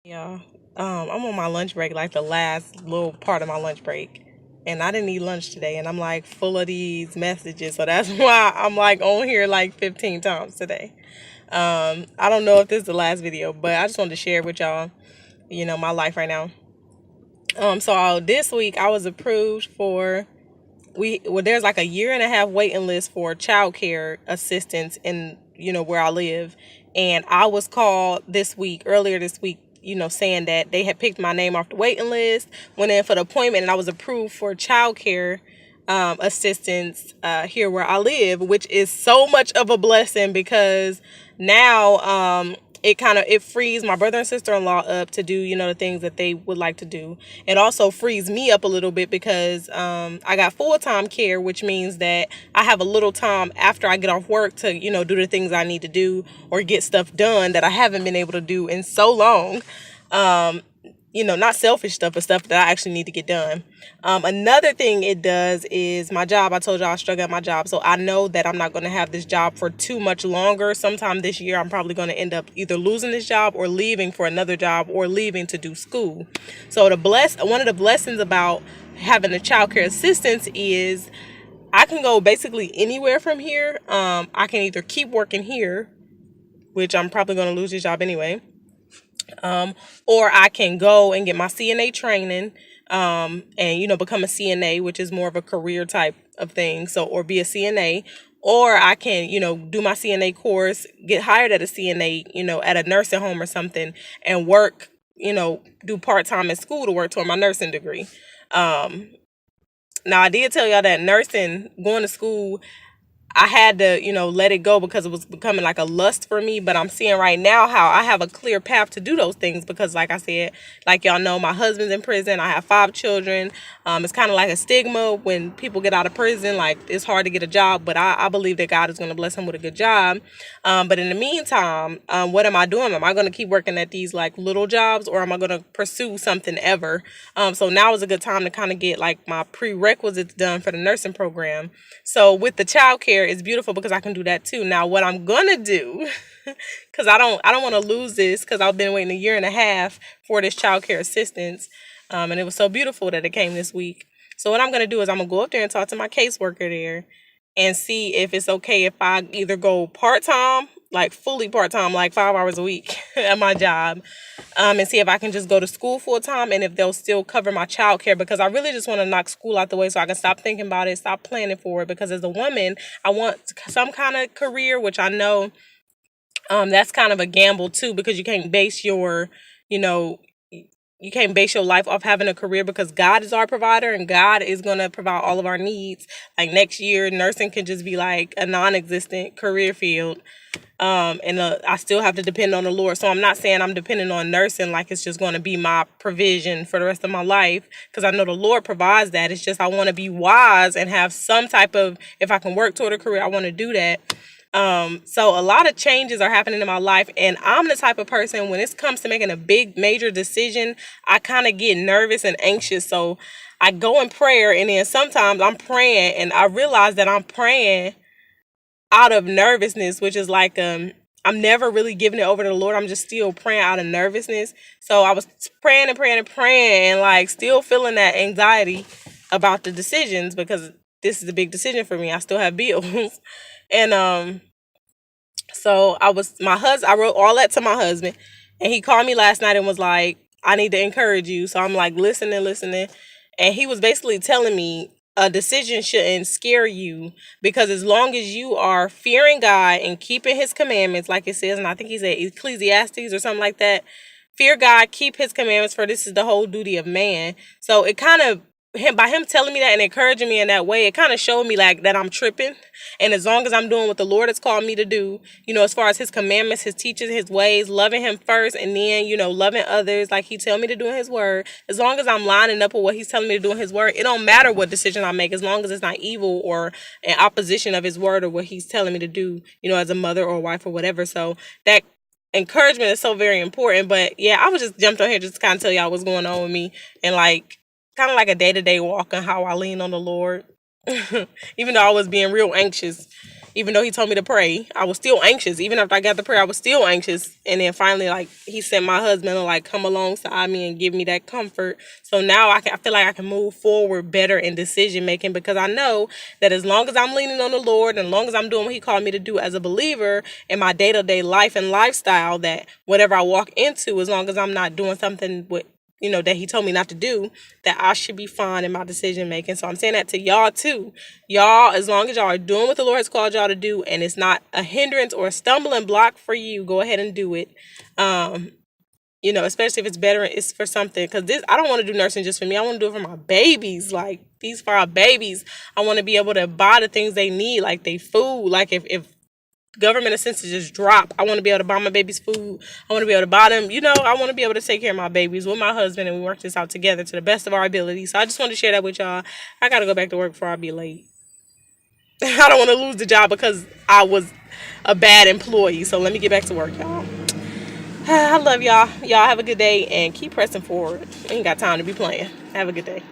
Yeah. I'm on my lunch break, like the last little part of my lunch break. And I didn't eat lunch today, and I'm like full of these messages. So that's why I'm like on here like 15 times today. I don't know if this is the last video, but I just wanted to share with y'all, my life right now. So this week I was approved for there's like a year and a half waiting list for childcare assistance in where I live, and I was called earlier this week, saying that they had picked my name off the waiting list, went in for the appointment, and I was approved for childcare assistance here where I live, which is so much of a blessing because now it frees my brother and sister-in-law up to do the things that they would like to do. It also frees me up a little bit because I got full-time care, which means that I have a little time after I get off work to do the things I need to do or get stuff done that I haven't been able to do in so long. Not selfish stuff, but stuff that I actually need to get done. Another thing it does is my job. I told y'all I struggle at my job. So I know that I'm not going to have this job for too much longer. Sometime this year, I'm probably going to end up either losing this job or leaving for another job or leaving to do school. So one of the blessings about having a child care assistance is I can go basically anywhere from here. I can either keep working here, which I'm probably going to lose this job anyway, or I can go and get my CNA training, and become a CNA, which is more of a career type of thing. So, or be a CNA, or I can do my CNA course, get hired at a CNA, at a nursing home or something, and work, do part time at school to work toward my nursing degree. Um, Now I did tell y'all that nursing, going to school, I had to, let it go because it was becoming like a lust for me. But I'm seeing right now how I have a clear path to do those things because, like I said, like y'all know, my husband's in prison. I have 5 children. It's kind of like a stigma when people get out of prison, like it's hard to get a job. But I believe that God is going to bless him with a good job. But in the meantime, what am I doing? Am I going to keep working at these like little jobs, or am I going to pursue something ever? So now is a good time to kind of get like my prerequisites done for the nursing program. So with the childcare, it's beautiful because I can do that too. Now, what I'm gonna do, because I don't want to lose this, because I've been waiting a year and a half for this childcare assistance, and it was so beautiful that it came this week. So what I'm gonna do is I'm gonna go up there and talk to my caseworker there, and see if it's okay if I either go part time, like fully part time, like 5 hours a week at my job, and see if I can just go to school full time and if they'll still cover my child care, because I really just want to knock school out the way so I can stop thinking about it, stop planning for it. Because as a woman, I want some kind of career, which I know that's kind of a gamble too, because you know, you can't base your life off having a career, because God is our provider and God is going to provide all of our needs. Like next year, nursing can just be like a non existent career field. And I still have to depend on the Lord. So I'm not saying I'm depending on nursing like it's just going to be my provision for the rest of my life, because I know the Lord provides that. It's just I want to be wise and have some type of, if I can work toward a career, I want to do that. So a lot of changes are happening in my life, and I'm the type of person, when it comes to making a big major decision, I kind of get nervous and anxious. So I go in prayer, and then sometimes I'm praying and I realize that I'm praying out of nervousness, which is like I'm never really giving it over to the Lord. I'm just still praying out of nervousness. So I was praying and praying and praying, and like still feeling that anxiety about the decisions, because this is a big decision for me. I still have bills. And so my husband, I wrote all that to my husband, and he called me last night and was like, I need to encourage you. So I'm like listening. And he was basically telling me a decision shouldn't scare you, because as long as you are fearing God and keeping his commandments, like it says, and I think he said Ecclesiastes or something like that, fear God, keep his commandments, for this is the whole duty of man. So it kind of, by him telling me that and encouraging me in that way, it kind of showed me like that I'm tripping. And as long as I'm doing what the Lord has called me to do, as far as his commandments, his teachings, his ways, loving him first, and then, loving others like he tell me to do in his word, as long as I'm lining up with what he's telling me to do in his word, it don't matter what decision I make, as long as it's not evil or in opposition of his word or what he's telling me to do, as a mother or a wife or whatever. So that encouragement is so very important. But yeah, I was just jumped on here just to kind of tell y'all what's going on with me, and like kind of like a day-to-day walk and how I lean on the Lord. Even though I was being real anxious, even though he told me to pray, I was still anxious. Even after I got the prayer, I was still anxious. And then finally, like, he sent my husband to like come alongside me and give me that comfort. So now I feel like I can move forward better in decision making, because I know that as long as I'm leaning on the Lord and as long as I'm doing what he called me to do as a believer in my day-to-day life and lifestyle, that whatever I walk into, as long as I'm not doing something with, that he told me not to do, that I should be fine in my decision making. So I'm saying that to y'all too. Y'all, as long as y'all are doing what the Lord has called y'all to do and it's not a hindrance or a stumbling block for you, go ahead and do it. Especially if it's better, it's for something. Because I don't want to do nursing just for me. I want to do it for my babies. Like, these for our babies. I want to be able to buy the things they need, like they food. Like, if government assistance just drop, I want to be able to buy my babies food. I want to be able to buy them, I want to be able to take care of my babies with my husband, and we work this out together to the best of our ability. So I just wanted to share that with y'all. I got to go back to work before I be late. I don't want to lose the job because I was a bad employee. So let me get back to work, y'all. I love y'all. Y'all have a good day and keep pressing forward. We ain't got time to be playing. Have a good day.